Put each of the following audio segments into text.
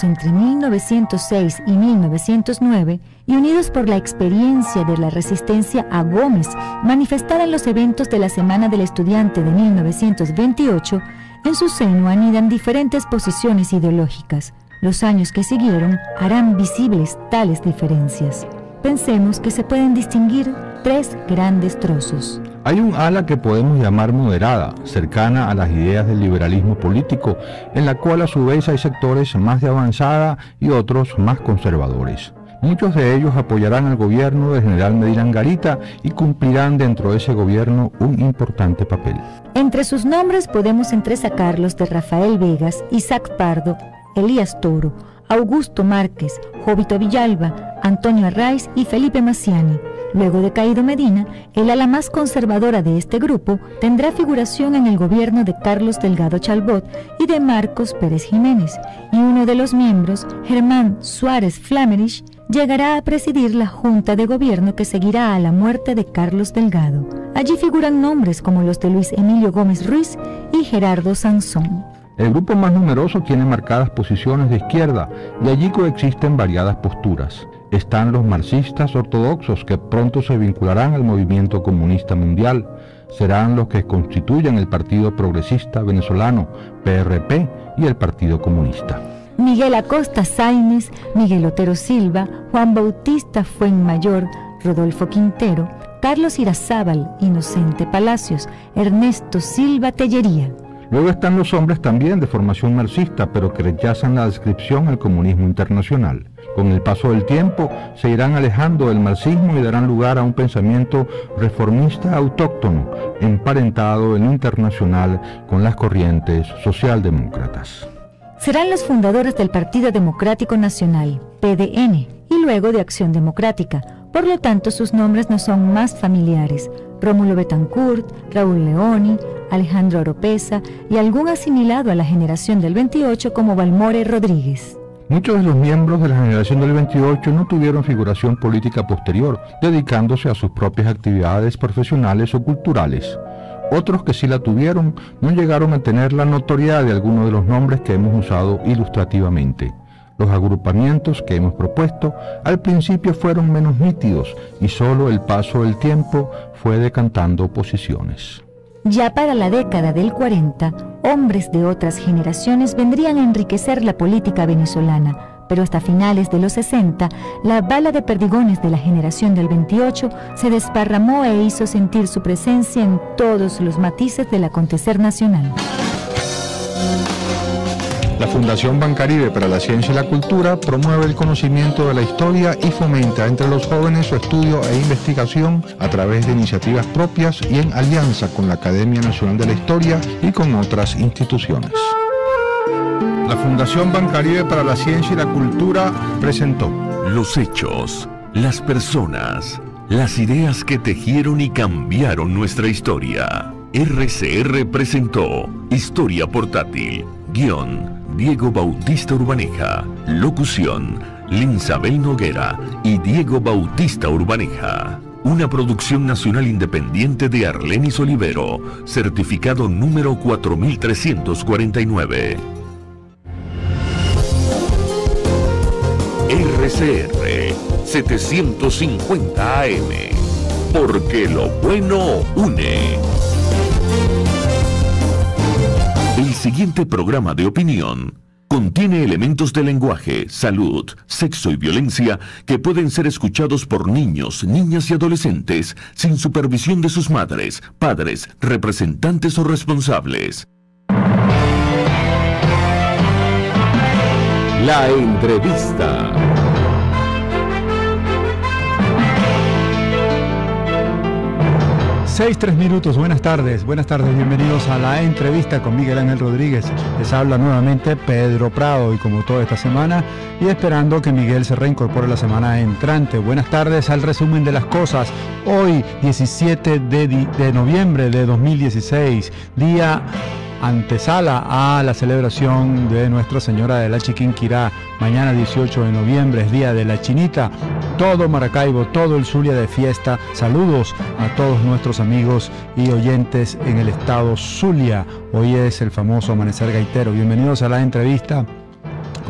Entre 1906 y 1909 y unidos por la experiencia de la resistencia a Gómez manifestada en los eventos de la Semana del Estudiante de 1928, en su seno anidan diferentes posiciones ideológicas. Los años que siguieron harán visibles tales diferencias. Pensemos que se pueden distinguir tres grandes trozos. Hay un ala que podemos llamar moderada, cercana a las ideas del liberalismo político, en la cual a su vez hay sectores más de avanzada y otros más conservadores. Muchos de ellos apoyarán al gobierno del general Medina Angarita y cumplirán dentro de ese gobierno un importante papel. Entre sus nombres podemos entresacar los de Rafael Vegas, Isaac Pardo, Elías Toro, Augusto Márquez, Jovito Villalba, Antonio Arraiz y Felipe Maciani. Luego de caído Medina, el ala más conservadora de este grupo tendrá figuración en el gobierno de Carlos Delgado Chalbot y de Marcos Pérez Jiménez, y uno de los miembros, Germán Suárez Flamerich, llegará a presidir la Junta de Gobierno que seguirá a la muerte de Carlos Delgado. Allí figuran nombres como los de Luis Emilio Gómez Ruiz y Gerardo Sansón. El grupo más numeroso tiene marcadas posiciones de izquierda y allí coexisten variadas posturas. Están los marxistas ortodoxos que pronto se vincularán al movimiento comunista mundial. Serán los que constituyan el Partido Progresista Venezolano, PRP, y el Partido Comunista. Miguel Acosta Sáenz, Miguel Otero Silva, Juan Bautista Fuenmayor, Rodolfo Quintero, Carlos Irazábal, Inocente Palacios, Ernesto Silva Tellería. Luego están los hombres también de formación marxista, pero que rechazan la adscripción al comunismo internacional. Con el paso del tiempo se irán alejando del marxismo y darán lugar a un pensamiento reformista autóctono, emparentado en lo internacional con las corrientes socialdemócratas. Serán los fundadores del Partido Democrático Nacional, PDN, y luego de Acción Democrática. Por lo tanto, sus nombres no son más familiares. Rómulo Betancourt, Raúl Leoni, Alejandro Oropesa y algún asimilado a la generación del 28 como Balmore Rodríguez. Muchos de los miembros de la generación del 28 no tuvieron figuración política posterior, dedicándose a sus propias actividades profesionales o culturales. Otros que sí la tuvieron no llegaron a tener la notoriedad de algunos de los nombres que hemos usado ilustrativamente. Los agrupamientos que hemos propuesto al principio fueron menos nítidos y solo el paso del tiempo fue decantando posiciones. Ya para la década del 40, hombres de otras generaciones vendrían a enriquecer la política venezolana, pero hasta finales de los 60, la bala de perdigones de la generación del 28 se desparramó e hizo sentir su presencia en todos los matices del acontecer nacional. La Fundación Bancaribe para la Ciencia y la Cultura promueve el conocimiento de la historia y fomenta entre los jóvenes su estudio e investigación a través de iniciativas propias y en alianza con la Academia Nacional de la Historia y con otras instituciones. La Fundación Bancaribe para la Ciencia y la Cultura presentó los hechos, las personas, las ideas que tejieron y cambiaron nuestra historia. RCR presentó Historia Portátil, guión Diego Bautista Urbaneja, locución Linsabel Noguera y Diego Bautista Urbaneja. Una producción nacional independiente de Arlenis Olivero, certificado número 4349. RCR 750 AM, porque lo bueno une. El siguiente programa de opinión contiene elementos de lenguaje, salud, sexo y violencia que pueden ser escuchados por niños, niñas y adolescentes sin supervisión de sus madres, padres, representantes o responsables. La entrevista. 6:03 minutos, buenas tardes, bienvenidos a la entrevista con Miguel Ángel Rodríguez. Les habla nuevamente Pedro Prado y como toda esta semana y esperando que Miguel se reincorpore la semana entrante. Buenas tardes al resumen de las cosas. Hoy 17 de noviembre de 2016, día antesala a la celebración de Nuestra Señora de la Chiquinquirá. Mañana 18 de noviembre es Día de la Chinita. Todo Maracaibo, todo el Zulia de fiesta. Saludos a todos nuestros amigos y oyentes en el estado Zulia. Hoy es el famoso Amanecer Gaitero. Bienvenidos a la entrevista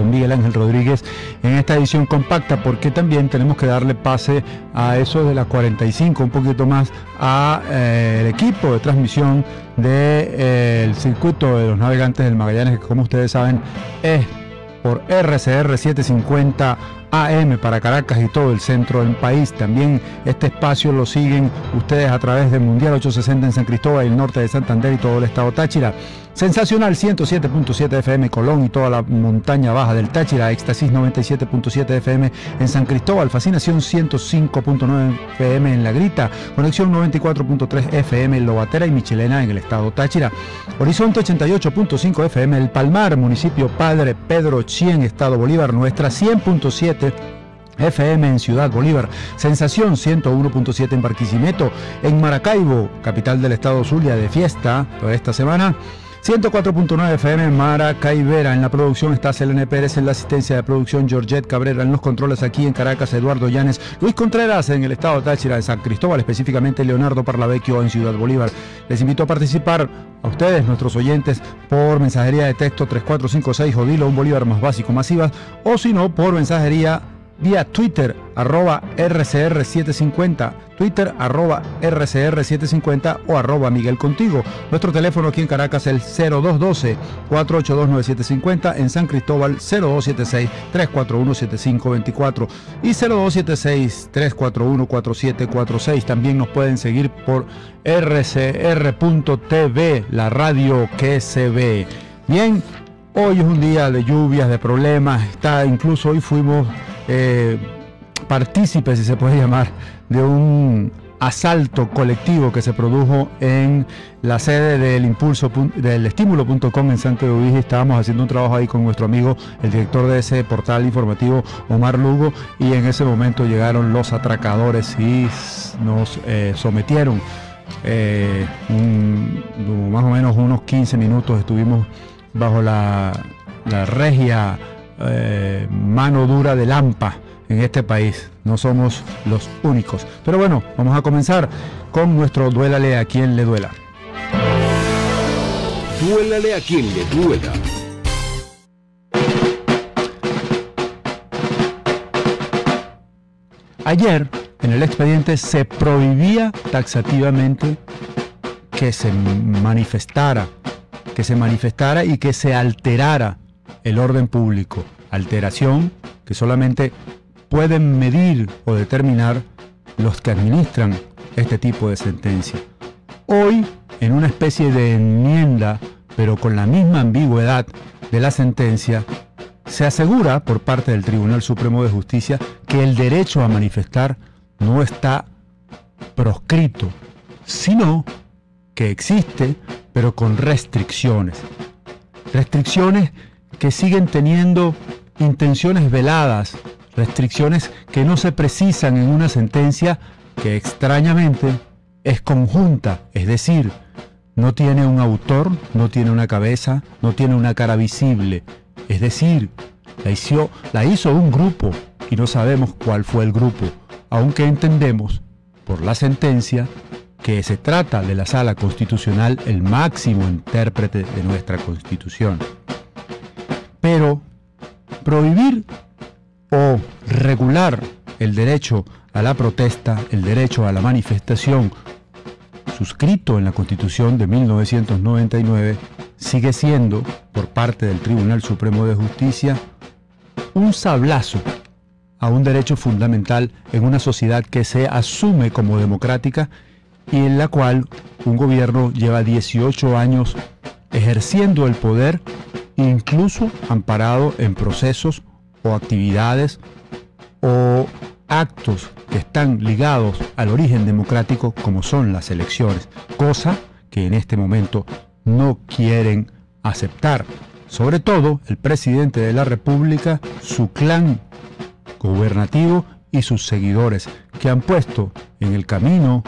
con Miguel Ángel Rodríguez en esta edición compacta, porque también tenemos que darle pase a eso de las 45, un poquito más, a el equipo de transmisión del circuito de los Navegantes del Magallanes, que como ustedes saben es por RCR 750 AM para Caracas y todo el centro del país. También este espacio lo siguen ustedes a través de Mundial 860 en San Cristóbal, el norte de Santander y todo el estado Táchira. Sensacional 107.7 FM Colón y toda la montaña baja del Táchira. Éxtasis 97.7 FM en San Cristóbal. Fascinación 105.9 FM en La Grita. Conexión 94.3 FM en Lobatera y Michelena en el estado Táchira. Horizonte 88.5 FM El Palmar, municipio Padre Pedro Chien, estado Bolívar. Nuestra 100.7 FM en Ciudad Bolívar, Sensación 101.7 en Barquisimeto, en Maracaibo, capital del estado Zulia, de fiesta toda esta semana. 104.9 FM Maracaibera. En la producción está Selene Pérez, en la asistencia de producción Georgette Cabrera, en los controles aquí en Caracas Eduardo Llanes, Luis Contreras en el estado Táchira, en San Cristóbal, específicamente Leonardo Parlavecchio en Ciudad Bolívar. Les invito a participar a ustedes, nuestros oyentes, por mensajería de texto 3456 o dilo un Bolívar más básico masivas, o si no, por mensajería vía Twitter, @RCR750, Twitter, @RCR750 o @Miguel Contigo. Nuestro teléfono aquí en Caracas es el 0212-482-9750, en San Cristóbal 0276-341-7524 y 0276-341-4746. También nos pueden seguir por rcr.tv, la radio que se ve. Bien, hoy es un día de lluvias, de problemas, incluso hoy fuimos partícipes, si se puede llamar, de un asalto colectivo que se produjo en la sede del estímulo.com en Santo Domingo. Estábamos haciendo un trabajo ahí con nuestro amigo, el director de ese portal informativo, Omar Lugo, y en ese momento llegaron los atracadores y nos sometieron. Más o menos unos 15 minutos estuvimos bajo la regia mano dura de Lampa en este país. No somos los únicos. Pero bueno, vamos a comenzar con nuestro Duélale a quien le duela. Duélale a quien le duela. Ayer, en el expediente, se prohibía taxativamente que se manifestara y que se alterara el orden público. Alteración que solamente pueden medir o determinar los que administran este tipo de sentencia. Hoy, en una especie de enmienda, pero con la misma ambigüedad de la sentencia, se asegura por parte del Tribunal Supremo de Justicia que el derecho a manifestar no está proscrito, sino que existe, pero con restricciones. Restricciones que siguen teniendo intenciones veladas, restricciones que no se precisan en una sentencia que extrañamente es conjunta, es decir, no tiene un autor, no tiene una cabeza, no tiene una cara visible, es decir, la hizo un grupo y no sabemos cuál fue el grupo, aunque entendemos por la sentencia que se trata de la Sala Constitucional, el máximo intérprete de nuestra Constitución. Pero prohibir o regular el derecho a la protesta, el derecho a la manifestación, suscrito en la Constitución de 1999, sigue siendo, por parte del Tribunal Supremo de Justicia, un sablazo a un derecho fundamental en una sociedad que se asume como democrática y en la cual un gobierno lleva 18 años ejerciendo el poder, incluso amparado en procesos o actividades o actos que están ligados al origen democrático, como son las elecciones, cosa que en este momento no quieren aceptar, sobre todo el presidente de la República, su clan gubernativo y sus seguidores, que han puesto en el camino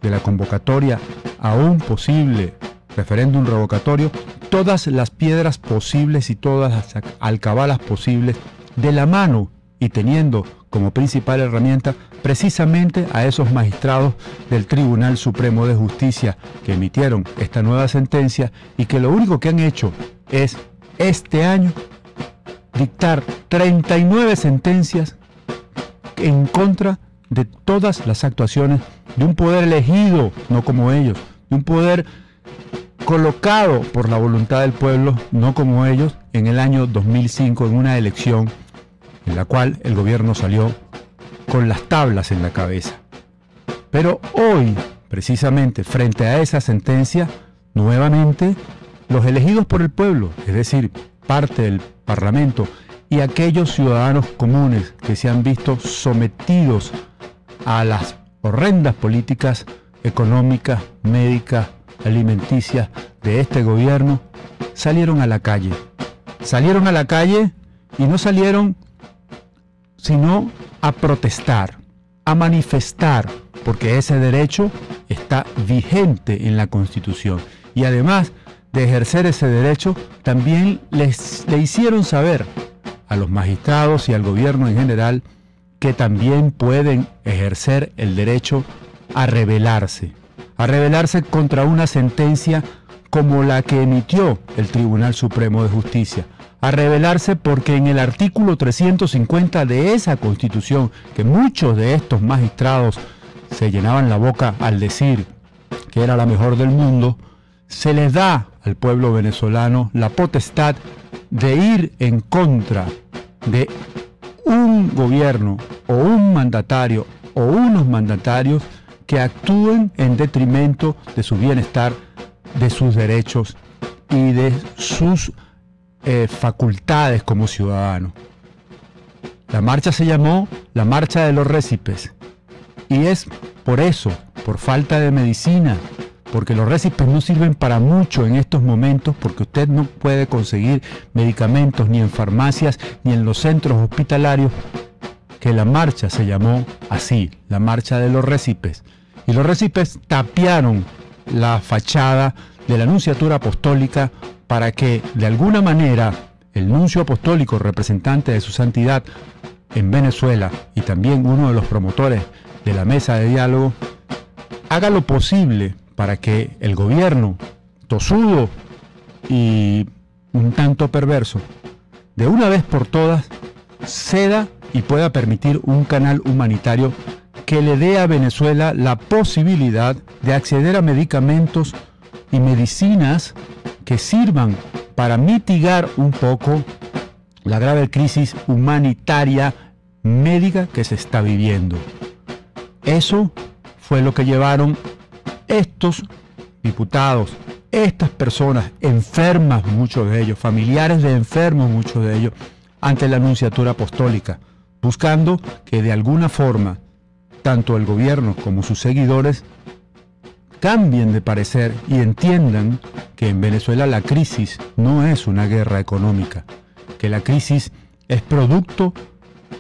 de la convocatoria a un posible referéndum revocatorio todas las piedras posibles y todas las alcabalas posibles, de la mano y teniendo como principal herramienta precisamente a esos magistrados del Tribunal Supremo de Justicia que emitieron esta nueva sentencia y que lo único que han hecho es este año dictar 39 sentencias en contra de todas las actuaciones de un poder elegido, no como ellos, de un poder colocado por la voluntad del pueblo, no como ellos, en el año 2005, en una elección en la cual el gobierno salió con las tablas en la cabeza. Pero hoy, precisamente, frente a esa sentencia, nuevamente, los elegidos por el pueblo, es decir, parte del Parlamento, y aquellos ciudadanos comunes que se han visto sometidos a las horrendas políticas económicas, médicas, alimenticias de este gobierno, salieron a la calle. Salieron a la calle y no salieron sino a protestar, a manifestar, porque ese derecho está vigente en la Constitución. Y además de ejercer ese derecho, también le hicieron saber a los magistrados y al gobierno en general que también pueden ejercer el derecho a rebelarse contra una sentencia como la que emitió el Tribunal Supremo de Justicia, a rebelarse porque en el artículo 350 de esa Constitución, que muchos de estos magistrados se llenaban la boca al decir que era la mejor del mundo, se les da al pueblo venezolano la potestad de ir en contra de un gobierno o un mandatario o unos mandatarios que actúen en detrimento de su bienestar, de sus derechos y de sus facultades como ciudadano. La marcha se llamó la Marcha de los Récipes y es por eso, por falta de medicina, porque los récipes no sirven para mucho en estos momentos, porque usted no puede conseguir medicamentos ni en farmacias ni en los centros hospitalarios, que la marcha se llamó así, la Marcha de los Récipes. Y los récipes tapiaron la fachada de la Nunciatura Apostólica para que, de alguna manera, el nuncio apostólico, representante de su santidad en Venezuela y también uno de los promotores de la mesa de diálogo, haga lo posible para que el gobierno tosudo y un tanto perverso, de una vez por todas, ceda y pueda permitir un canal humanitario que le dé a Venezuela la posibilidad de acceder a medicamentos y medicinas que sirvan para mitigar un poco la grave crisis humanitaria médica que se está viviendo. Eso fue lo que llevaron estos diputados, estas personas enfermas, muchos de ellos, familiares de enfermos, muchos de ellos, ante la Nunciatura Apostólica, buscando que de alguna forma tanto el gobierno como sus seguidores cambien de parecer y entiendan que en Venezuela la crisis no es una guerra económica, que la crisis es producto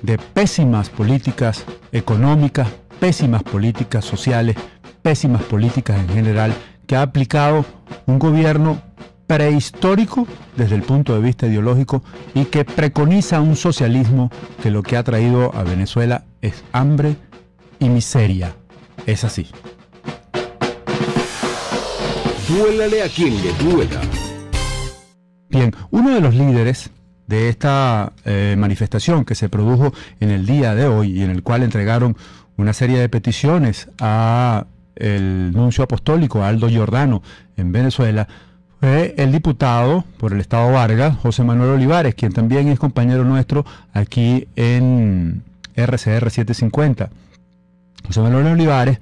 de pésimas políticas económicas, pésimas políticas sociales, pésimas políticas en general que ha aplicado un gobierno prehistórico desde el punto de vista ideológico y que preconiza un socialismo que lo que ha traído a Venezuela es hambre y miseria. Es así. Duélale a quien le duela. Bien, uno de los líderes de esta manifestación que se produjo en el día de hoy y en el cual entregaron una serie de peticiones a el nuncio apostólico Aldo Giordano en Venezuela, fue el diputado por el Estado Vargas, José Manuel Olivares, quien también es compañero nuestro aquí en RCR 750. José Manuel Olivares,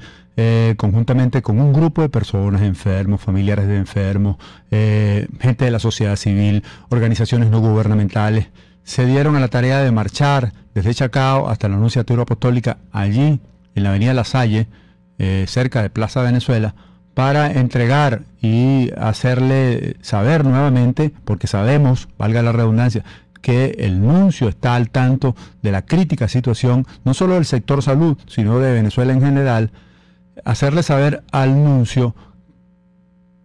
conjuntamente con un grupo de personas, enfermos, familiares de enfermos, gente de la sociedad civil, organizaciones no gubernamentales, se dieron a la tarea de marchar desde Chacao hasta la Nunciatura Apostólica, allí en la avenida La Salle, cerca de Plaza Venezuela, para entregar y hacerle saber nuevamente, porque sabemos, valga la redundancia, que el nuncio está al tanto de la crítica situación, no solo del sector salud, sino de Venezuela en general, hacerle saber al nuncio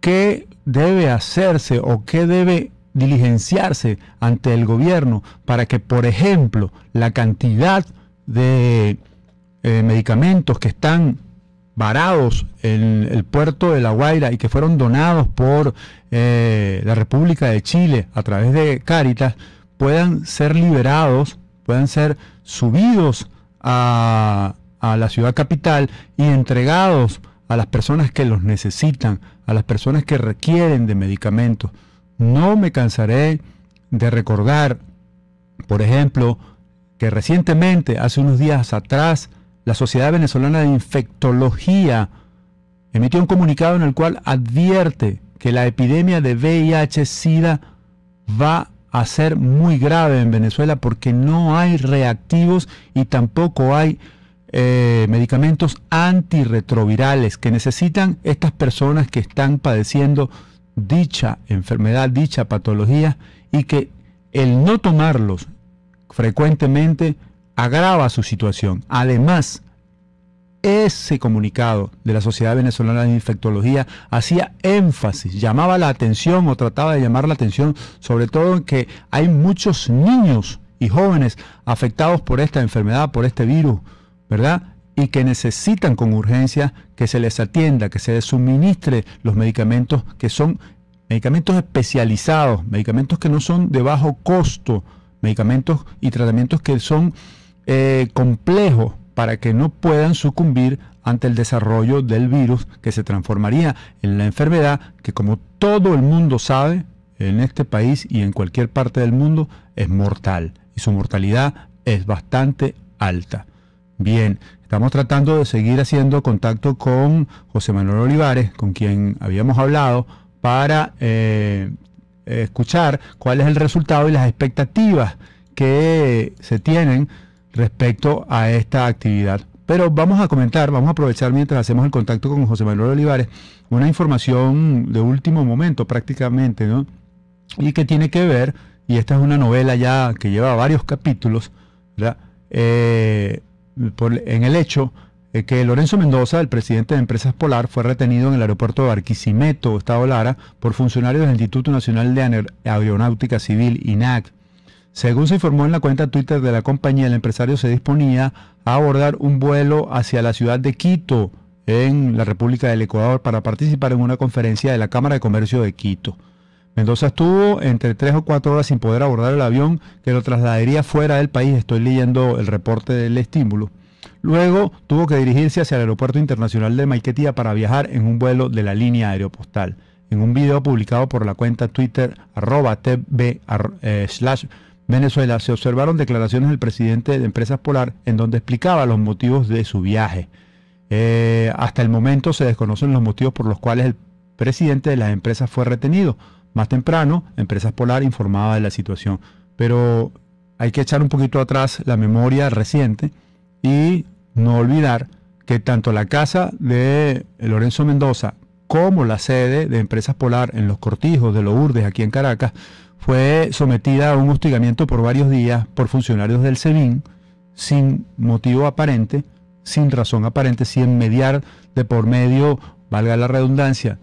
qué debe hacerse o qué debe diligenciarse ante el gobierno para que, por ejemplo, la cantidad de medicamentos que están varados en el puerto de La Guaira y que fueron donados por la República de Chile a través de Cáritas puedan ser liberados, puedan ser subidos a la ciudad capital y entregados a las personas que los necesitan, a las personas que requieren de medicamentos. No me cansaré de recordar, por ejemplo, que recientemente, hace unos días atrás, la Sociedad Venezolana de Infectología emitió un comunicado en el cual advierte que la epidemia de VIH-Sida va a ser muy grave en Venezuela porque no hay reactivos y tampoco hay medicamentos antirretrovirales que necesitan estas personas que están padeciendo dicha enfermedad, dicha patología, y que el no tomarlos frecuentemente agrava su situación. Además, ese comunicado de la Sociedad Venezolana de Infectología hacía énfasis, llamaba la atención o trataba de llamar la atención, sobre todo en que hay muchos niños y jóvenes afectados por esta enfermedad, por este virus, ¿verdad? Y que necesitan con urgencia que se les atienda, que se les suministre los medicamentos que son medicamentos especializados, medicamentos que no son de bajo costo, medicamentos y tratamientos que son complejos para que no puedan sucumbir ante el desarrollo del virus que se transformaría en la enfermedad que, como todo el mundo sabe, en este país y en cualquier parte del mundo es mortal y su mortalidad es bastante alta. Bien, estamos tratando de seguir haciendo contacto con José Manuel Olivares, con quien habíamos hablado, para escuchar cuál es el resultado y las expectativas que se tienen respecto a esta actividad. Pero vamos a aprovechar mientras hacemos el contacto con José Manuel Olivares, una información de último momento prácticamente, ¿no? Y que tiene que ver, y esta es una novela ya que lleva varios capítulos, ¿verdad? En el hecho que Lorenzo Mendoza, el presidente de Empresas Polar, fue retenido en el aeropuerto de Barquisimeto, Estado Lara, por funcionarios del Instituto Nacional de Aeronáutica Civil, INAC. Según se informó en la cuenta Twitter de la compañía, el empresario se disponía a abordar un vuelo hacia la ciudad de Quito, en la República del Ecuador, para participar en una conferencia de la Cámara de Comercio de Quito. Mendoza estuvo entre 3 o 4 horas sin poder abordar el avión que lo trasladaría fuera del país. Estoy leyendo el reporte del estímulo. Luego tuvo que dirigirse hacia el Aeropuerto Internacional de Maiquetía para viajar en un vuelo de la línea aeropostal. En un video publicado por la cuenta Twitter @tv/Venezuela se observaron declaraciones del presidente de Empresas Polar en donde explicaba los motivos de su viaje. Hasta el momento se desconocen los motivos por los cuales el presidente de las empresas fue retenido. Más temprano, Empresas Polar informaba de la situación. Pero hay que echar un poquito atrás la memoria reciente y no olvidar que tanto la casa de Lorenzo Mendoza como la sede de Empresas Polar en Los Cortijos de Lourdes, aquí en Caracas, fue sometida a un hostigamiento por varios días por funcionarios del SEBIN sin motivo aparente, sin razón aparente, sin mediar de por medio, valga la redundancia,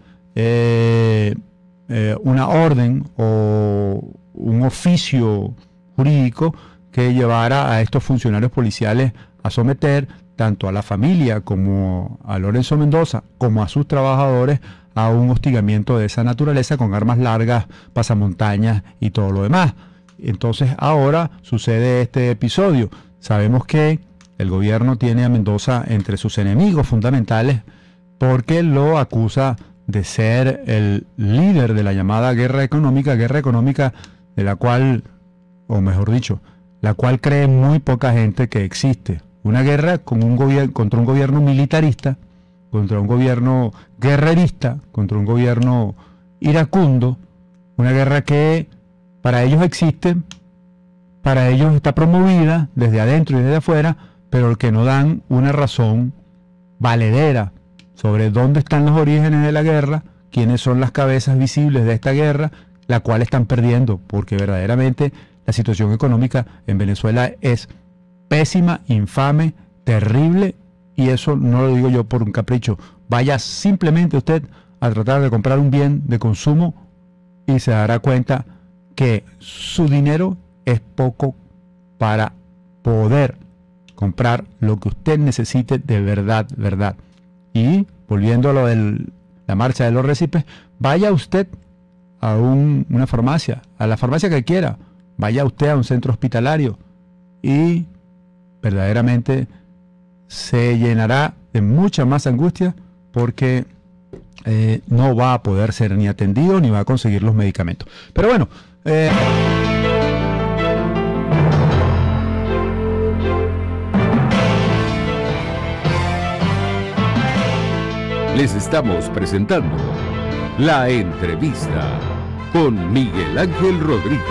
una orden o un oficio jurídico que llevara a estos funcionarios policiales a someter tanto a la familia como a Lorenzo Mendoza como a sus trabajadores a un hostigamiento de esa naturaleza con armas largas, pasamontañas y todo lo demás. Entonces ahora sucede este episodio. Sabemos que el gobierno tiene a Mendoza entre sus enemigos fundamentales porque lo acusa de ser el líder de la llamada guerra económica de la cual, o mejor dicho, la cual cree muy poca gente que existe. Una guerra con contra un gobierno militarista, contra un gobierno guerrerista, contra un gobierno iracundo, una guerra que para ellos existe, para ellos está promovida desde adentro y desde afuera, pero que no dan una razón valedera sobre dónde están los orígenes de la guerra, quiénes son las cabezas visibles de esta guerra, la cual están perdiendo, porque verdaderamente la situación económica en Venezuela es pésima, infame, terrible, y eso no lo digo yo por un capricho. Vaya simplemente usted a tratar de comprar un bien de consumo y se dará cuenta que su dinero es poco para poder comprar lo que usted necesite de verdad. Y volviendo a lo de la marcha de los récipes, vaya usted a una farmacia, a la farmacia que quiera, vaya usted a un centro hospitalario y verdaderamente se llenará de mucha más angustia porque no va a poder ser ni atendido ni va a conseguir los medicamentos. Pero bueno, les estamos presentando La Entrevista con Miguel Ángel Rodríguez.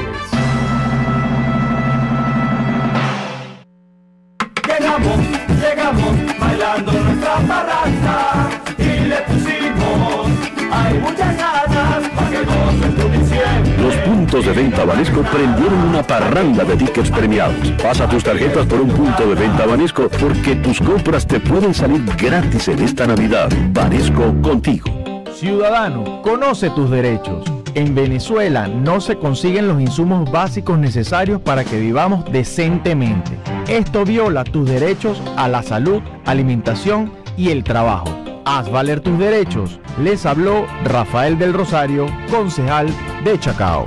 Llegamos bailando nuestra parranda y le pusimos, hay muchas ganas para que goces tu diciembre. Los puntos de venta Banesco prendieron una parranda de tickets premiados. Pasa tus tarjetas por un punto de venta Banesco porque tus compras te pueden salir gratis en esta Navidad. Banesco, contigo. Ciudadano, conoce tus derechos. En Venezuela no se consiguen los insumos básicos necesarios para que vivamos decentemente. Esto viola tus derechos a la salud, alimentación y el trabajo. Haz valer tus derechos. Les habló Rafael del Rosario, concejal de Chacao.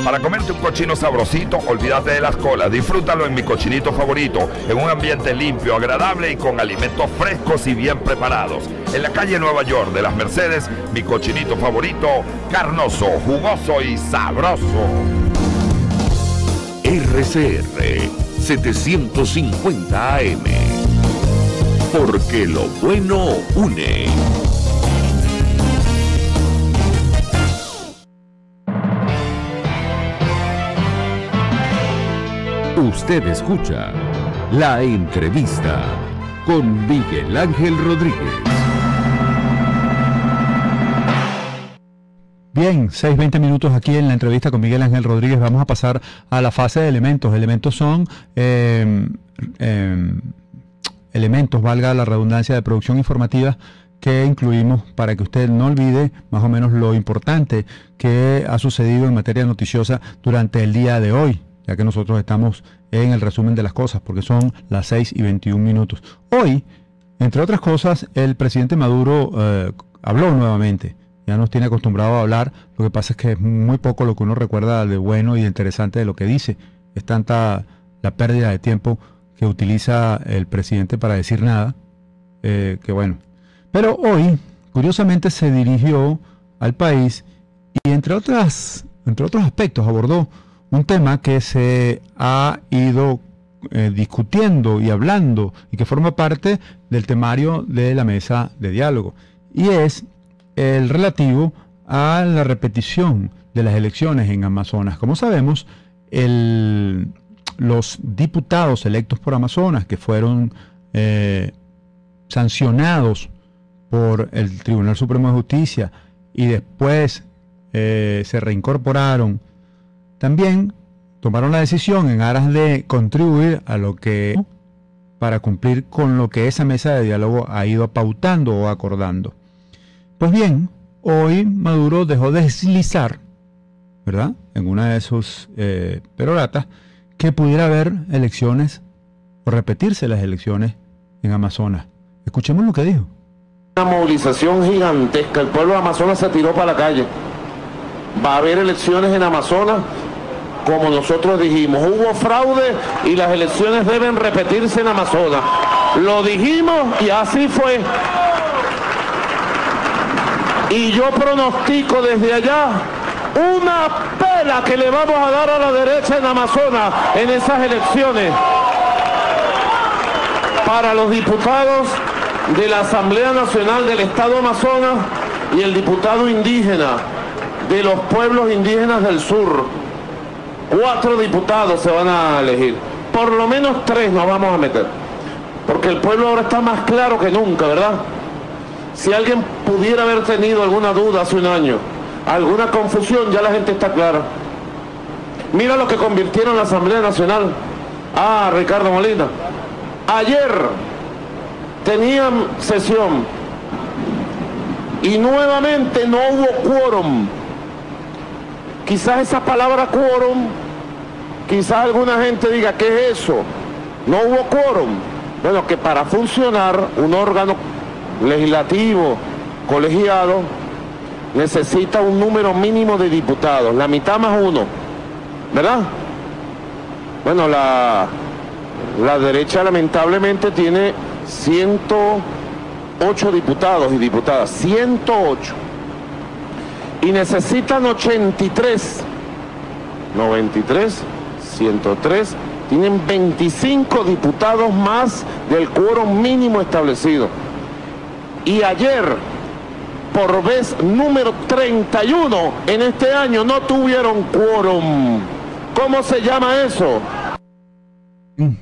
Para comerte un cochino sabrosito, olvídate de las colas, disfrútalo en mi cochinito favorito, en un ambiente limpio, agradable y con alimentos frescos y bien preparados. En la calle Nueva York de las Mercedes, mi cochinito favorito, carnoso, jugoso y sabroso. RCR 750 AM. Porque lo bueno une. Usted escucha La Entrevista con Miguel Ángel Rodríguez. Bien, 6:20 minutos aquí en la entrevista con Miguel Ángel Rodríguez. Vamos a pasar a la fase de elementos. Elementos son elementos, valga la redundancia, de producción informativa que incluimos para que usted no olvide más o menos lo importante que ha sucedido en materia noticiosa durante el día de hoy, ya que nosotros estamos en el resumen de las cosas, porque son las 6:21 minutos. Hoy, entre otras cosas, el presidente Maduro habló nuevamente. Ya nos tiene acostumbrado a hablar, lo que pasa es que es muy poco lo que uno recuerda de bueno y de interesante de lo que dice. Es tanta la pérdida de tiempo que utiliza el presidente para decir nada, que bueno. Pero hoy, curiosamente, se dirigió al país y entre otros aspectos abordó un tema que se ha ido discutiendo y hablando y que forma parte del temario de la mesa de diálogo, y es el relativo a la repetición de las elecciones en Amazonas. Como sabemos, los diputados electos por Amazonas que fueron sancionados por el Tribunal Supremo de Justicia y después se reincorporaron, también tomaron la decisión en aras de contribuir a lo que para cumplir con lo que esa mesa de diálogo ha ido pautando o acordando. Pues bien, hoy Maduro dejó deslizar, ¿verdad?, en una de sus peroratas, que pudiera haber elecciones o repetirse las elecciones en Amazonas. Escuchemos lo que dijo. Una movilización gigantesca, el pueblo de Amazonas se tiró para la calle. Va a haber elecciones en Amazonas, como nosotros dijimos. Hubo fraude y las elecciones deben repetirse en Amazonas. Lo dijimos y así fue. Y yo pronostico desde allá una pela que le vamos a dar a la derecha en Amazonas en esas elecciones. Para los diputados de la Asamblea Nacional del Estado Amazonas y el diputado indígena de los pueblos indígenas del sur. 4 diputados se van a elegir. Por lo menos 3 nos vamos a meter. Porque el pueblo ahora está más claro que nunca, ¿verdad? Si alguien pudiera haber tenido alguna duda hace un año, alguna confusión, ya la gente está clara. Mira lo que convirtieron la Asamblea Nacional. Ricardo Molina. Ayer tenían sesión y nuevamente no hubo quórum. Quizás esa palabra quórum, quizás alguna gente diga, ¿qué es eso? No hubo quórum. Bueno, que para funcionar un órgano legislativo, colegiado, necesita un número mínimo de diputados, la mitad más uno, ¿verdad? Bueno, la derecha lamentablemente tiene 108 diputados y diputadas, 108. Y necesitan 83, 93, 103, tienen 25 diputados más del quórum mínimo establecido. Y ayer, por vez número 31 en este año, no tuvieron quórum. ¿Cómo se llama eso?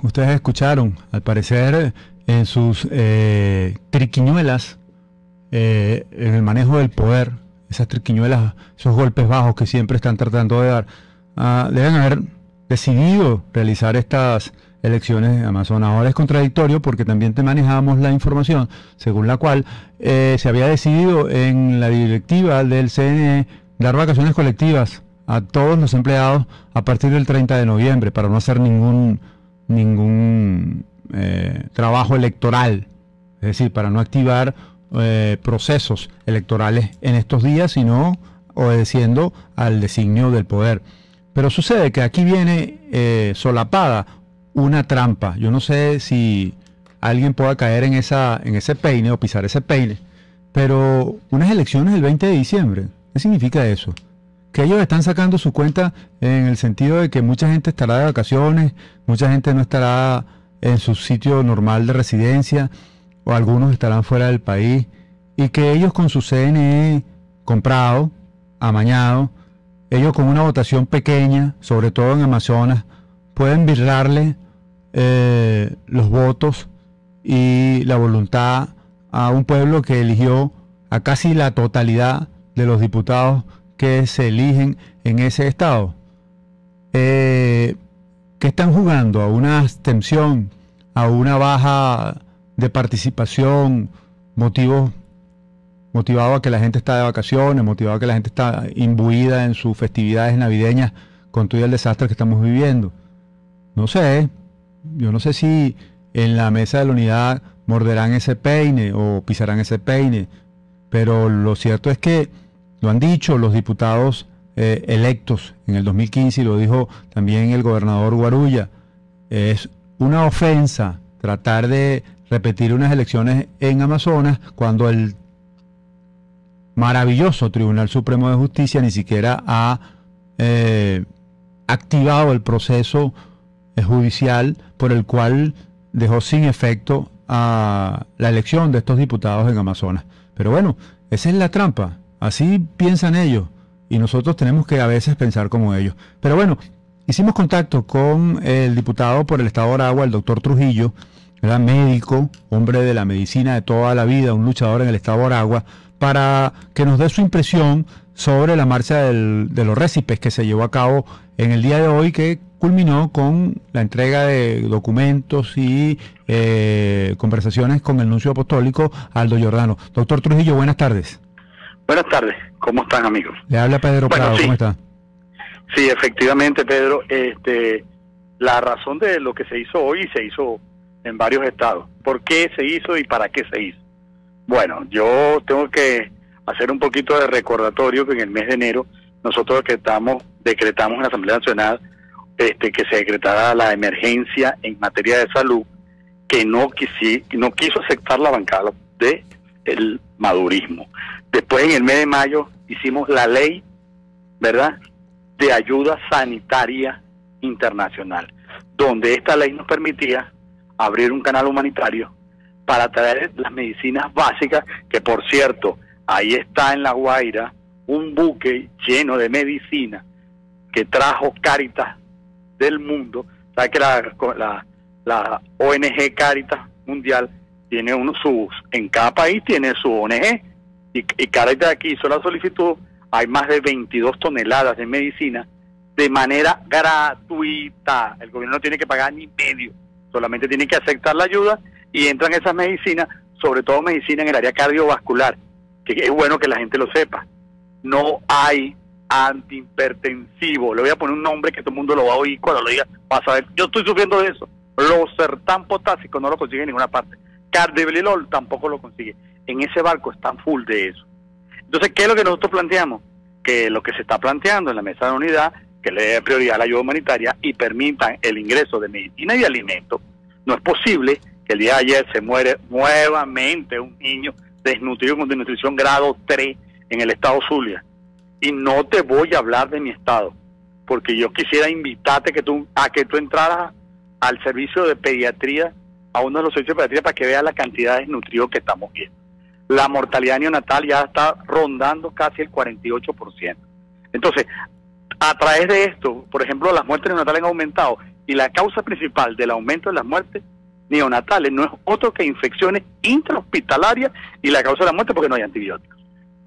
Ustedes escucharon, al parecer, en sus triquiñuelas, en el manejo del poder, esas triquiñuelas, esos golpes bajos que siempre están tratando de dar, deben haber decidido realizar estas elecciones en Amazonas. Ahora es contradictorio porque también te manejamos la información según la cual se había decidido en la directiva del CNE dar vacaciones colectivas a todos los empleados a partir del 30 de noviembre para no hacer ningún trabajo electoral, es decir, para no activar procesos electorales en estos días, sino obedeciendo al designio del poder. Pero sucede que aquí viene solapada una trampa. Yo no sé si alguien pueda caer en ese peine o pisar ese peine, pero unas elecciones el 20 de diciembre, ¿qué significa eso? Que ellos están sacando su cuenta en el sentido de que mucha gente estará de vacaciones, mucha gente no estará en su sitio normal de residencia, o algunos estarán fuera del país, y que ellos con su CNE comprado, amañado, ellos con una votación pequeña, sobre todo en Amazonas, pueden virarle los votos y la voluntad a un pueblo que eligió a casi la totalidad de los diputados que se eligen en ese estado. Que están jugando a una abstención, a una baja de participación, motivado a que la gente está de vacaciones, motivado a que la gente está imbuida en sus festividades navideñas con todo el desastre que estamos viviendo. No sé, yo no sé si en la mesa de la unidad morderán ese peine o pisarán ese peine, pero lo cierto es que lo han dicho los diputados electos en el 2015 y lo dijo también el gobernador Guarulla. Es una ofensa tratar de repetir unas elecciones en Amazonas cuando el maravilloso Tribunal Supremo de Justicia ni siquiera ha activado el proceso judicial por el cual dejó sin efecto a la elección de estos diputados en Amazonas. Pero bueno, esa es la trampa. Así piensan ellos y nosotros tenemos que a veces pensar como ellos. Pero bueno, hicimos contacto con el diputado por el Estado de Aragua, el doctor Trujillo, era médico, hombre de la medicina de toda la vida, un luchador en el Estado de Aragua, para que nos dé su impresión sobre la marcha de los récipes que se llevó a cabo en el día de hoy, que culminó con la entrega de documentos y conversaciones con el nuncio apostólico Aldo Giordano. Doctor Trujillo, buenas tardes. Buenas tardes, ¿cómo están, amigos? Le habla Pedro Prado, sí. ¿Cómo está? Sí, efectivamente, Pedro, la razón de lo que se hizo hoy se hizo en varios estados. ¿Por qué se hizo y para qué se hizo? Bueno, yo tengo que hacer un poquito de recordatorio que en el mes de enero nosotros decretamos en la Asamblea Nacional que se decretara la emergencia en materia de salud, que no quiso aceptar la bancada del madurismo. Después, en el mes de mayo, hicimos la ley, ¿verdad?, de ayuda sanitaria internacional, donde esta ley nos permitía abrir un canal humanitario para traer las medicinas básicas, que por cierto, ahí está en La Guaira un buque lleno de medicina que trajo Cáritas del mundo. ¿Sabe que la ONG Cáritas Mundial tiene en cada país tiene su ONG, y Cáritas aquí hizo la solicitud? Hay más de 22 toneladas de medicina de manera gratuita. El gobierno no tiene que pagar ni medio, solamente tiene que aceptar la ayuda y entran esas medicinas, sobre todo medicina en el área cardiovascular, que es bueno que la gente lo sepa. No hay antihipertensivo, le voy a poner un nombre que todo el mundo lo va a oír cuando lo diga, va a saber, yo estoy sufriendo de eso. Losartán potásico no lo consigue en ninguna parte, carvedilol tampoco lo consigue. En ese barco están full de eso. Entonces, ¿qué es lo que nosotros planteamos? Que lo que se está planteando en la Mesa de la Unidad, que le dé prioridad a la ayuda humanitaria y permitan el ingreso de medicina y de alimentos. No es posible que el día de ayer se muere nuevamente un niño desnutrido con desnutrición grado 3 en el estado Zulia. Y no te voy a hablar de mi estado, porque yo quisiera invitarte a que tú entraras al servicio de pediatría, a uno de los servicios de pediatría, para que veas la cantidad de desnutridos que estamos viendo. La mortalidad neonatal ya está rondando casi el 48%. Entonces, a través de esto, por ejemplo, las muertes neonatales han aumentado, y la causa principal del aumento de las muertes neonatales no es otro que infecciones intrahospitalarias y la causa de la muerte porque no hay antibióticos.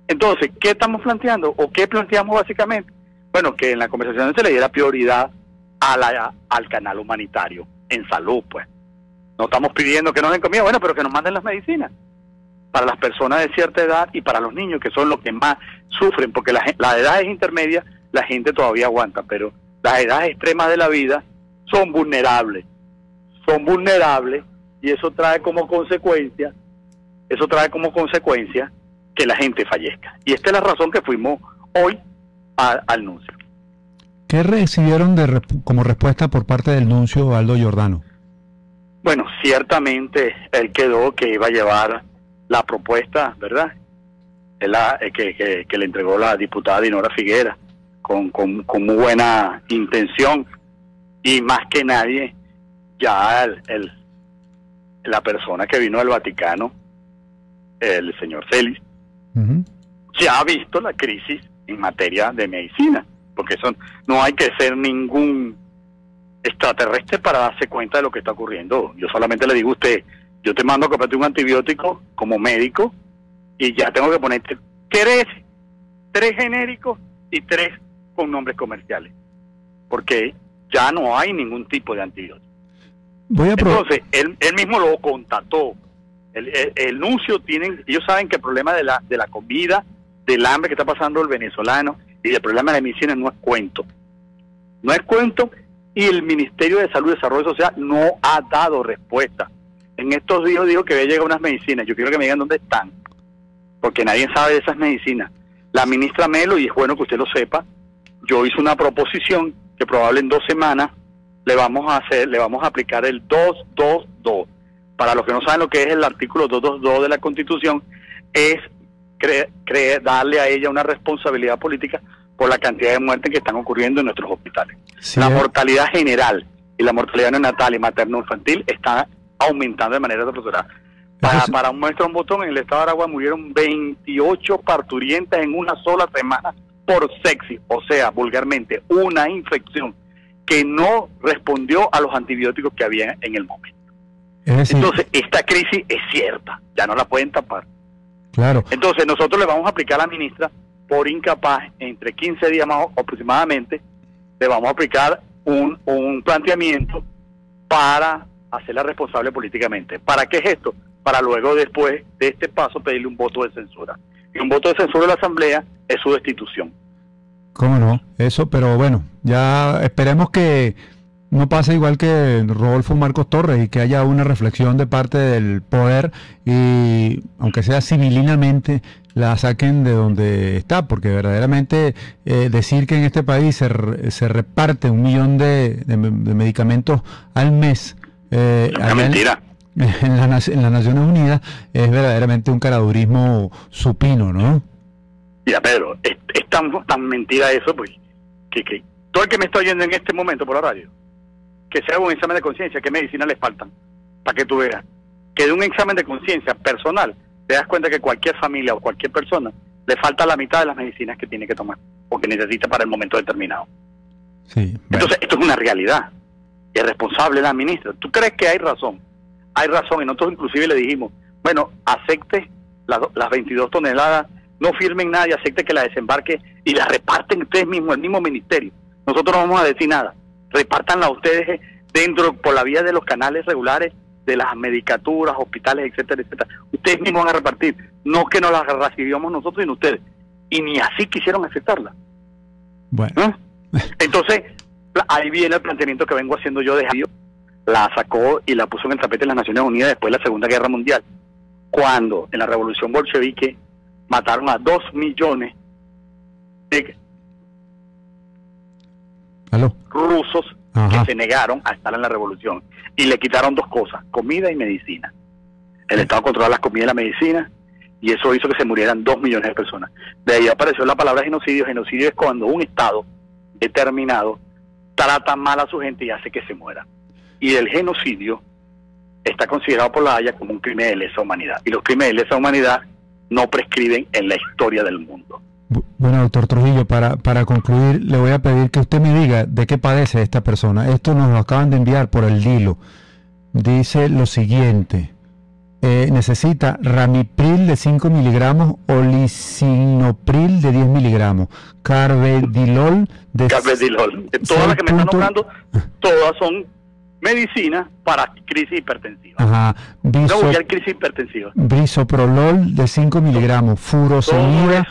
Entonces, ¿qué estamos planteando o qué planteamos básicamente? Bueno, que en la conversación se le diera prioridad al canal humanitario en salud, pues. No estamos pidiendo que nos den comida, bueno, pero que nos manden las medicinas para las personas de cierta edad y para los niños, que son los que más sufren, porque las edades intermedias la gente todavía aguanta, pero las edades extremas de la vida son vulnerables, y eso trae como consecuencia que la gente fallezca. Y esta es la razón que fuimos hoy al nuncio. ¿Qué recibieron como respuesta por parte del nuncio Aldo Giordano? Bueno, ciertamente él quedó que iba a llevar la propuesta, ¿verdad? Que le entregó la diputada Dinora Figuera con muy buena intención, y más que nadie ya la persona que vino del Vaticano, el señor Celis, ya ha visto la crisis en materia de medicina, porque eso no hay que ser ningún extraterrestre para darse cuenta de lo que está ocurriendo. Yo solamente le digo a usted, yo te mando a comprarte un antibiótico como médico y ya tengo que ponerte 3 genéricos y 3 con nombres comerciales, porque ya no hay ningún tipo de antibiótico. Entonces, él mismo lo constató. El nuncio ellos saben que el problema de la comida, del hambre que está pasando el venezolano y el problema de la medicina no es cuento. No es cuento, y el Ministerio de Salud y Desarrollo Social no ha dado respuesta. En estos días dijo que había llegado unas medicinas. Yo quiero que me digan dónde están, porque nadie sabe de esas medicinas. La ministra Melo, y es bueno que usted lo sepa, yo hice una proposición que probable en 2 semanas le vamos a aplicar el 222. Para los que no saben lo que es el artículo 222 de la Constitución, es darle a ella una responsabilidad política por la cantidad de muertes que están ocurriendo en nuestros hospitales. Sí, la mortalidad general y la mortalidad neonatal y materno-infantil están aumentando de manera desproporcionada. Para muestra un botón, en el estado de Aragua murieron 28 parturientas en una sola semana por sepsis, o sea, vulgarmente, una infección que no respondió a los antibióticos que había en el momento. Entonces, esta crisis es cierta, ya no la pueden tapar. Claro. Entonces, nosotros le vamos a aplicar a la ministra, por incapaz, entre 15 días más aproximadamente, le vamos a aplicar un planteamiento para hacerla responsable políticamente. ¿Para qué es esto? Para luego, después de este paso, pedirle un voto de censura. Y un voto de censura de la Asamblea es su destitución. ¿Cómo no? Eso, pero bueno, ya esperemos que no pase igual que Rodolfo Marcos Torres y que haya una reflexión de parte del poder y, aunque sea civilinamente, la saquen de donde está, porque verdaderamente decir que en este país se reparte 1 millón de medicamentos al mes mentira. En las Naciones Unidas es verdaderamente un caradurismo supino, ¿no? Mira, Pedro, es tan mentira eso, pues, que todo el que me está oyendo en este momento por la radio, que se haga un examen de conciencia, qué medicinas le faltan, para que tú veas. Que de un examen de conciencia personal, te das cuenta que cualquier familia o cualquier persona le falta la mitad de las medicinas que tiene que tomar, o que necesita para el momento determinado. Sí, bueno. Entonces, esto es una realidad. Y es responsable la ministra. ¿Tú crees que hay razón? Hay razón, y nosotros inclusive le dijimos, bueno, acepte las 22 toneladas, no firmen nada y acepte que la desembarque y la reparten ustedes mismos, el mismo ministerio. Nosotros no vamos a decir nada. Repártanla ustedes dentro, por la vía de los canales regulares, de las medicaturas, hospitales, etcétera, etcétera. Ustedes mismos van a repartir, no que nos la recibamos nosotros sino ustedes. Y ni así quisieron aceptarla. Bueno. ¿Eh? Entonces, ahí viene el planteamiento que vengo haciendo yo de Javier. La sacó y la puso en el tapete de las Naciones Unidas después de la Segunda Guerra Mundial, cuando en la Revolución Bolchevique mataron a 2 millones de rusos que se negaron a estar en la revolución y le quitaron 2 cosas, comida y medicina. El Estado controla las comidas y la medicina y eso hizo que se murieran 2 millones de personas. De ahí apareció la palabra genocidio. Genocidio es cuando un Estado determinado trata mal a su gente y hace que se muera. Y el genocidio está considerado por la Haya como un crimen de lesa humanidad. Y los crímenes de lesa humanidad no prescriben en la historia del mundo. Bueno, doctor Trujillo, para concluir, le voy a pedir que usted me diga de qué padece esta persona. Esto nos lo acaban de enviar por el Dilo. Dice lo siguiente. Necesita ramipril de 5 miligramos o lisinopril de 10 miligramos. Carvedilol de... Carvedilol. Todas las que me están nombrando, todas son medicinas para crisis hipertensiva. Ajá. Crisis hipertensiva. Brisoprolol de 5 miligramos, furosemida,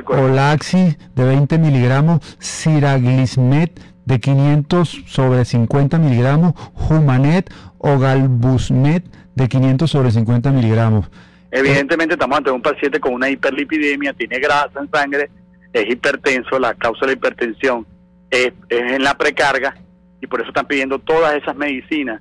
Olaxis de 20 miligramos, siraglizmet de 500 sobre 50 miligramos, Humanet o Galbusmet de 500 sobre 50 miligramos. Evidentemente estamos ante un paciente con una hiperlipidemia, tiene grasa en sangre, es hipertenso, la causa de la hipertensión es en la precarga, y por eso están pidiendo todas esas medicinas.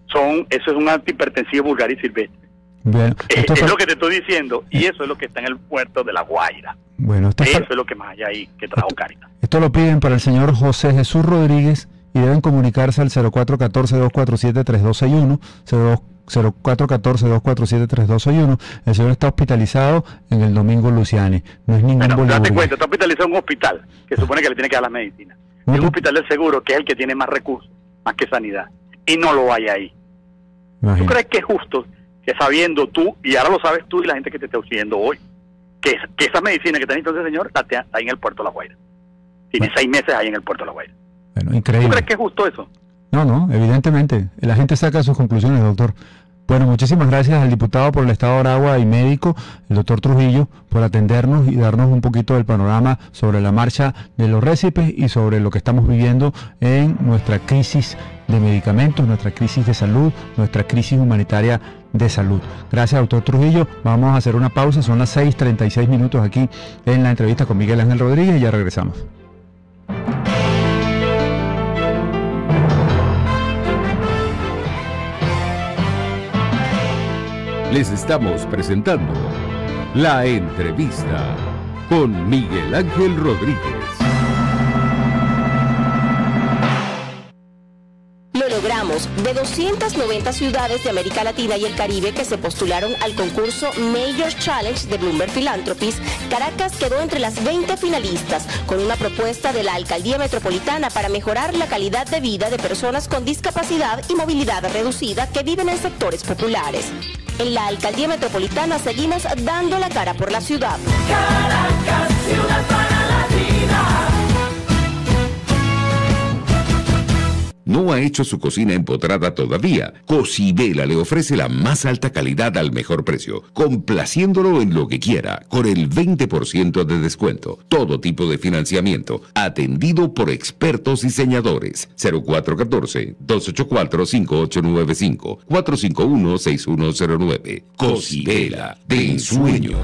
Eso es un antihipertensivo vulgar y silvestre. Bien, es lo que te estoy diciendo, y eso es lo que está en el puerto de La Guaira. Bueno, eso es lo que más hay ahí que trajo Cáritas. Esto lo piden para el señor José Jesús Rodríguez y deben comunicarse al 0414-247-3261, 0414-247-3261. El señor está hospitalizado en el Domingo Luciani. No es ningún boliviano. Date cuenta, está hospitalizado en un hospital que supone que le tiene que dar las medicinas. Es un hospital del seguro, que es el que tiene más recursos, más que sanidad. Y no lo hay ahí. Imagínate. ¿Tú crees que es justo que sabiendo tú, y ahora lo sabes tú y la gente que te está oyendo hoy, que esa medicina que está necesitando ese señor está ahí en el puerto de La Guaira? Tiene 6 meses ahí en el puerto de La Guaira. Bueno, increíble. ¿Tú crees que es justo eso? No, evidentemente. La gente saca sus conclusiones, doctor. Bueno, muchísimas gracias al diputado por el Estado de Aragua y médico, el doctor Trujillo, por atendernos y darnos un poquito del panorama sobre la marcha de los récipes y sobre lo que estamos viviendo en nuestra crisis de medicamentos, nuestra crisis de salud, nuestra crisis humanitaria de salud. Gracias, doctor Trujillo. Vamos a hacer una pausa, son las 6:36 minutos aquí en la entrevista con Miguel Ángel Rodríguez y ya regresamos. Les estamos presentando La Entrevista con Miguel Ángel Rodríguez. Lo logramos. De 290 ciudades de América Latina y el Caribe que se postularon al concurso Major Challenge de Bloomberg Philanthropies, Caracas quedó entre las 20 finalistas, con una propuesta de la Alcaldía Metropolitana para mejorar la calidad de vida de personas con discapacidad y movilidad reducida que viven en sectores populares. En la Alcaldía Metropolitana seguimos dando la cara por la ciudad. Caracas, ciudad para la vida. ¿No ha hecho su cocina empotrada todavía? Cocibela le ofrece la más alta calidad al mejor precio, complaciéndolo en lo que quiera, con el 20% de descuento. Todo tipo de financiamiento, atendido por expertos diseñadores. 0414-284-5895, 451-6109. Cocibela, de ensueño.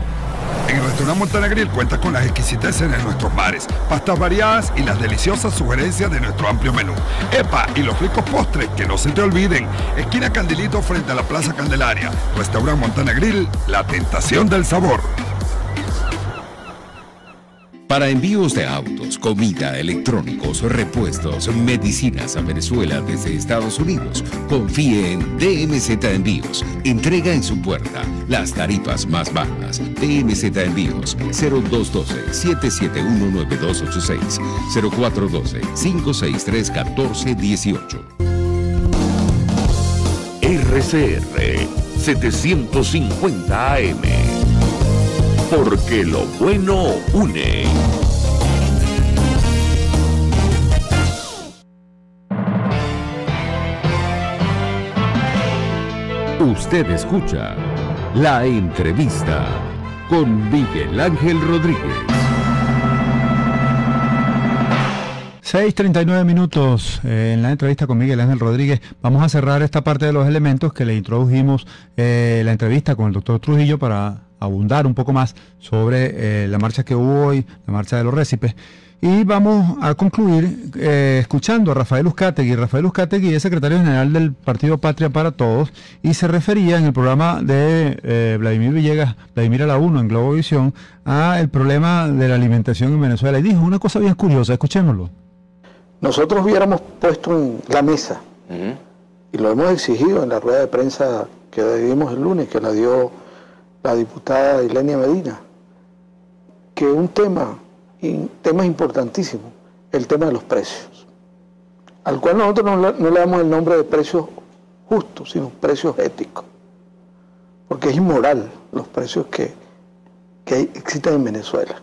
En Restaurant Montanegril cuenta con las exquisiteces de nuestros mares, pastas variadas y las deliciosas sugerencias de nuestro amplio menú. ¡Epa! Y los ricos postres, que no se te olviden. Esquina Candilito frente a la Plaza Candelaria. Restaurant Montanegril, la tentación del sabor. Para envíos de autos, comida, electrónicos, repuestos, medicinas a Venezuela desde Estados Unidos, confíe en DMZ Envíos. Entrega en su puerta las tarifas más bajas. DMZ Envíos 0212-771-9286, 0412-563-1418. RCR 750 AM. Porque lo bueno une. Usted escucha La Entrevista con Miguel Ángel Rodríguez. 6:39 minutos en la entrevista con Miguel Ángel Rodríguez. Vamos a cerrar esta parte de los elementos que le introdujimos la entrevista con el doctor Trujillo para abundar un poco más sobre la marcha que hubo hoy, la marcha de los récipes. Y vamos a concluir escuchando a Rafael Uzcategui. Rafael Uzcategui es secretario general del Partido Patria para Todos y se refería en el programa de Vladimir Villegas, Vladimir a la 1 en Globovisión, a el problema de la alimentación en Venezuela. Y dijo una cosa bien curiosa, escuchémoslo. Nosotros hubiéramos puesto en la mesa, y lo hemos exigido en la rueda de prensa que dimos el lunes, que la dio la diputada Ilenia Medina, que un tema importantísimo, el tema de los precios, al cual nosotros no le damos el nombre de precios justos, sino precios éticos, porque es inmoral los precios que existen en Venezuela.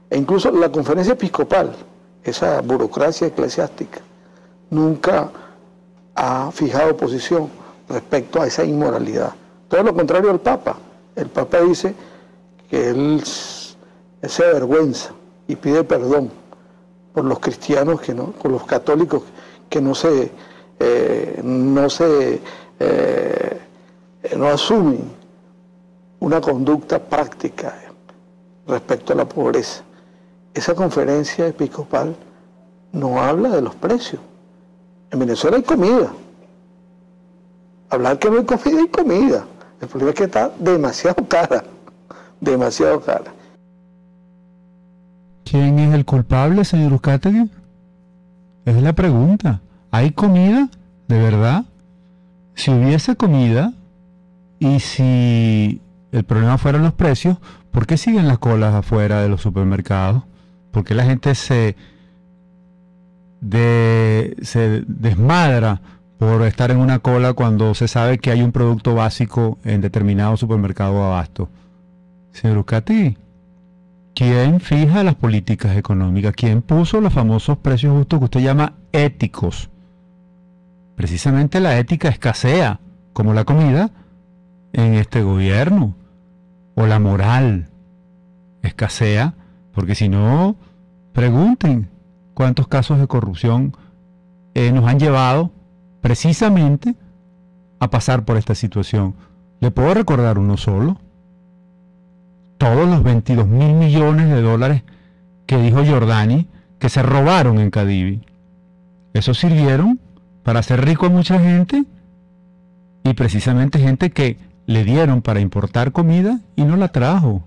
E incluso la conferencia episcopal, esa burocracia eclesiástica, nunca ha fijado posición respecto a esa inmoralidad. Todo lo contrario al Papa. El Papa dice que él se avergüenza y pide perdón por los cristianos, por los católicos que no asumen una conducta práctica respecto a la pobreza. Esa conferencia episcopal no habla de los precios. En Venezuela hay comida. Hablar que no hay comida, hay comida. El problema es que está demasiado cara, demasiado cara. ¿Quién es el culpable, señor Uzcategui? Esa es la pregunta. ¿Hay comida? ¿De verdad? Si hubiese comida y si el problema fueran los precios, ¿por qué siguen las colas afuera de los supermercados? ¿Por qué la gente se desmadra por estar en una cola cuando se sabe que hay un producto básico en determinado supermercado o abasto? Señor Uzcategui, ¿quién fija las políticas económicas? ¿Quién puso los famosos precios justos que usted llama éticos? Precisamente la ética escasea, como la comida, en este gobierno. O la moral escasea, porque si no, pregunten cuántos casos de corrupción nos han llevado precisamente a pasar por esta situación. ¿Le puedo recordar uno solo? Todos los 22.000 millones de dólares que dijo Giordani que se robaron en Cadivi. Esos sirvieron para hacer rico a mucha gente y precisamente gente que le dieron para importar comida y no la trajo.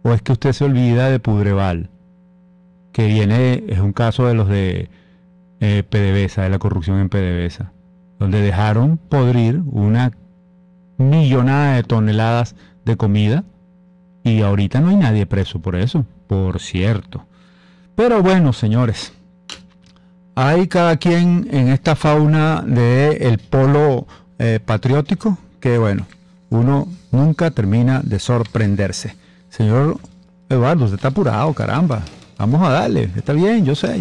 ¿O es que usted se olvida de Pudreval? Que es un caso de los de PDVSA, de la corrupción en PDVSA, donde dejaron podrir una millonada de toneladas de comida y ahorita no hay nadie preso por eso, por cierto. Pero bueno, señores, hay cada quien en esta fauna del polo patriótico que, bueno, uno nunca termina de sorprenderse. Señor Eduardo, usted está apurado, caramba. Vamos a darle, está bien, yo sé.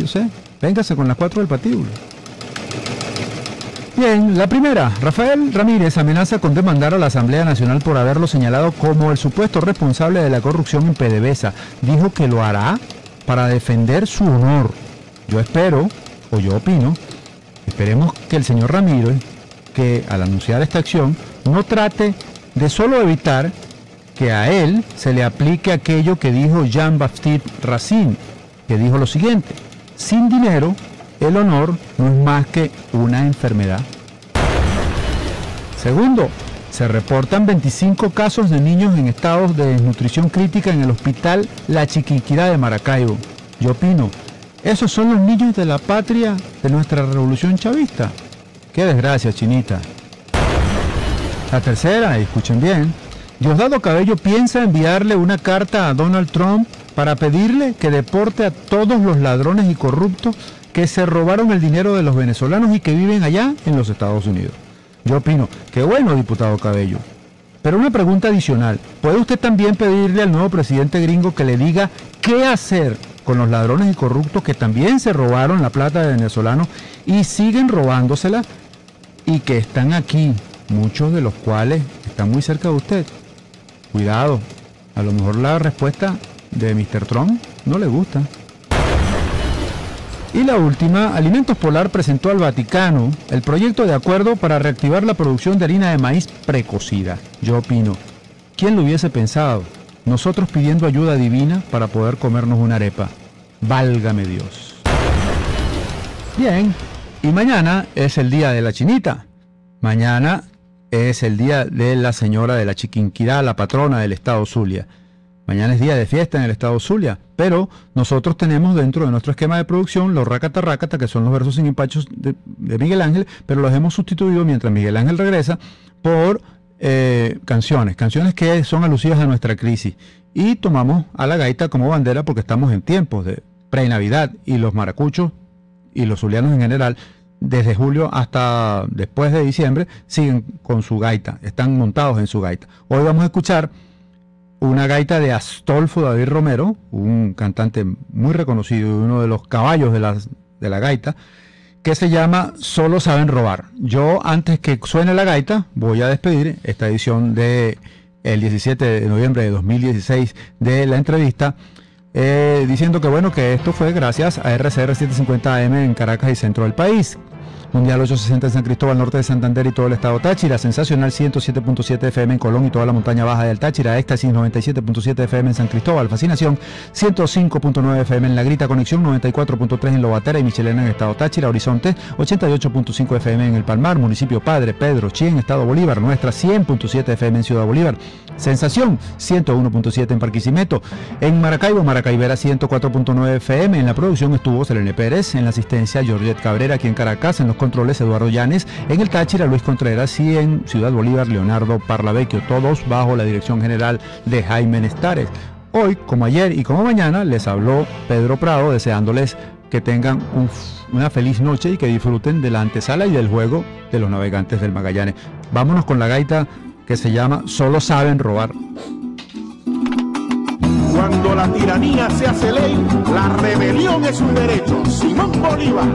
Véngase con las 4 del patíbulo. Bien, la primera, Rafael Ramírez amenaza con demandar a la Asamblea Nacional por haberlo señalado como el supuesto responsable de la corrupción en PDVSA. Dijo que lo hará para defender su honor. Yo espero, o yo opino, esperemos que el señor Ramírez, que al anunciar esta acción, no trate de solo evitar que a él se le aplique aquello que dijo Jean-Baptiste Racine, que dijo lo siguiente: sin dinero, el honor no es más que una enfermedad. Segundo, se reportan 25 casos de niños en estados de desnutrición crítica en el hospital La Chiquinquirá de Maracaibo. Yo opino, ¿esos son los niños de la patria de nuestra revolución chavista? ¡Qué desgracia, Chinita! La tercera, escuchen bien, Diosdado Cabello piensa enviarle una carta a Donald Trump para pedirle que deporte a todos los ladrones y corruptos que se robaron el dinero de los venezolanos y que viven allá en los Estados Unidos. Yo opino, qué bueno, diputado Cabello. Pero una pregunta adicional, ¿puede usted también pedirle al nuevo presidente gringo que le diga qué hacer con los ladrones y corruptos que también se robaron la plata de venezolanos y siguen robándosela y que están aquí, muchos de los cuales están muy cerca de usted? Cuidado, a lo mejor la respuesta de Mr. Trump no le gusta. Y la última, Alimentos Polar presentó al Vaticano el proyecto de acuerdo para reactivar la producción de harina de maíz precocida. Yo opino, ¿quién lo hubiese pensado? Nosotros pidiendo ayuda divina para poder comernos una arepa. Válgame Dios. Bien, y mañana es el día de la chinita. Mañana es el día de la señora de la Chiquinquirá, la patrona del estado Zulia. Mañana es día de fiesta en el estado Zulia, pero nosotros tenemos dentro de nuestro esquema de producción los Rácata Rácata, que son los versos sin empachos de Miguel Ángel, pero los hemos sustituido mientras Miguel Ángel regresa por canciones que son alusivas a nuestra crisis. Y tomamos a la gaita como bandera porque estamos en tiempos de pre-Navidad y los maracuchos y los zulianos en general, desde julio hasta después de diciembre, siguen con su gaita, están montados en su gaita. Hoy vamos a escuchar una gaita de Astolfo David Romero, un cantante muy reconocido y uno de los caballos de la gaita, que se llama Solo Saben Robar. Yo, antes que suene la gaita, voy a despedir esta edición de el 17 de noviembre de 2016 de la entrevista, diciendo que bueno, que esto fue gracias a RCR 750 AM en Caracas y centro del país. Mundial 860 en San Cristóbal, norte de Santander y todo el estado Táchira, Sensacional 107.7 FM en Colón y toda la montaña baja del Táchira, Éxtasis 97.7 FM en San Cristóbal, Fascinación 105.9 FM en La Grita, Conexión 94.3 en Lobatera y Michelena en estado Táchira, Horizonte 88.5 FM en El Palmar, Municipio Padre Pedro Chi en estado Bolívar, Nuestra 100.7 FM en Ciudad Bolívar, Sensación 101.7 en Barquisimeto, en Maracaibo, Maracaibera 104.9 FM, en la producción estuvo Selene Pérez, en la asistencia Georgette Cabrera, aquí en Caracas, en los controles Eduardo Llanes, en el Táchira Luis Contreras y en Ciudad Bolívar Leonardo Parlavecchio, todos bajo la dirección general de Jaime Nestares. Hoy, como ayer y como mañana, les habló Pedro Prado, deseándoles que tengan una feliz noche y que disfruten de la antesala y del juego de los Navegantes del Magallanes. Vámonos con la gaita que se llama Solo Saben Robar. Cuando la tiranía se hace ley, la rebelión es un derecho. Simón Bolívar.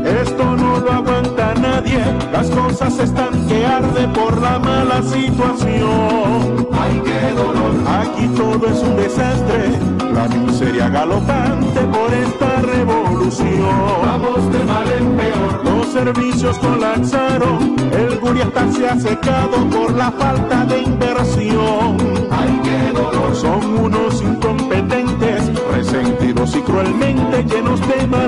Esto no lo aguanta nadie, las cosas están que arde por la mala situación. ¡Ay, qué dolor! Aquí todo es un desastre, la miseria galopante por esta revolución. Vamos de mal en peor, los servicios colapsaron, el Guriatar se ha secado por la falta de inversión. ¡Ay, qué dolor! Son unos incompetentes, resentidos y cruelmente llenos de mal